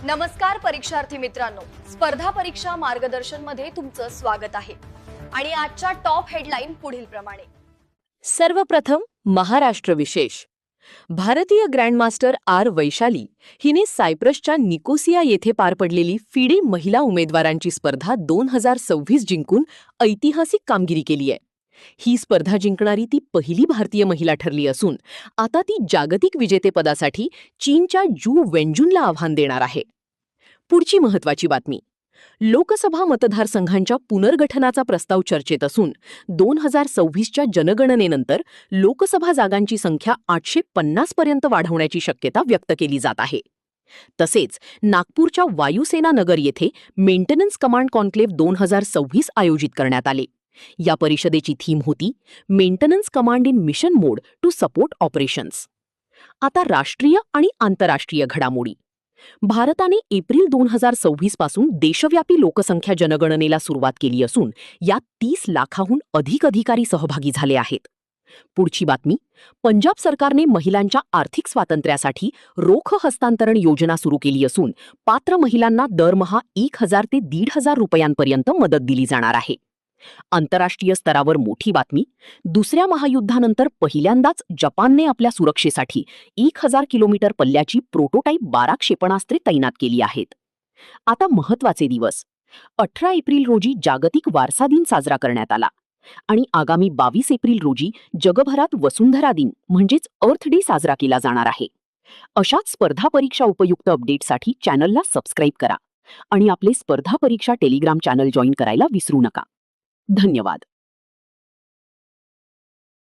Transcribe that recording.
नमस्कार परीक्षार्थी मित्रांनो, स्पर्धा परीक्षा मार्गदर्शन मध्ये तुमचं स्वागत आहे। आणि आजच्या टॉप हेडलाईन पुढील प्रमाणे। सर्वप्रथम महाराष्ट्र विशेष। भारतीय ग्रँडमास्टर आर वैशाली हिने सायप्रसच्या निकोसिया येथे पार पडलेली फिडे महिला उमेदवारांची स्पर्धा 2026 जिंकून ऐतिहासिक कामगिरी केली आहे। ही स्पर्धा जिंकणारी ती पहिली भारतीय महिला ठरली असून आता ती जागतिक विजेतेपदासाठी चीनच्या जू वेंजुनला आव्हान देणार आहे। पुढची महत्त्वाची बातमी, लोकसभा मतदारसंघांच्या पुनर्गठनाचा प्रस्ताव चर्चेत असून 2026च्या जनगणनेनंतर लोकसभा जागांची संख्या 850 पर्यंत वाढवण्याची शक्यता व्यक्त केली जात आहे। तसेच नागपूरच्या वायुसेना नगर येथे मेंटेनन्स कमांड कॉन्क्लेव्ह 2026 आयोजित करण्यात आले। या परिषदेची थीम होती maintenance command in mission mode to support operations. आता राष्ट्रीय आणि आंतरराष्ट्रीय घडामोडी। भारताने एप्रिल 2026 पासून देशव्यापी लोकसंख्या जनगणनेला सुरुवात केली असून यात 30 लाखाहून अधिक अधिकारी सहभागी झाले आहेत। पुढची बातमी, पंजाब सरकारने महिलांच्या आर्थिक स्वातंत्र्यासाठी रोख हस्तांतरण योजना सुरू केली असून पात्र महिलांना दरमहा 1000 ते 1500 रुपयांपर्यंत मदत दिली जाणार आहे। आंतरराष्ट्रीय स्तरावर मोठी बातमी, दुसऱ्या महायुद्धानंतर पहिल्यांदाच जपानने आपल्या सुरक्षेसाठी 1000 किलोमीटर पल्ल्याची प्रोटोटाईप 12 क्षेपणास्त्रे तैनात केली आहेत। आता महत्त्वाचे दिवस, 18 एप्रिल रोजी जागतिक वारसा दिन साजरा करण्यात आला आणि आगामी 22 एप्रिल रोजी जगभरात वसुंधरा दिन म्हणजेच अर्थ डे साजरा केला जाणार आहे। अशाच स्पर्धा परीक्षा उपयुक्त अपडेटसाठी चॅनलला सबस्क्राईब करा आणि आपले स्पर्धा परीक्षा टेलिग्राम चॅनल जॉईन करायला विसरू नका। धन्यवाद।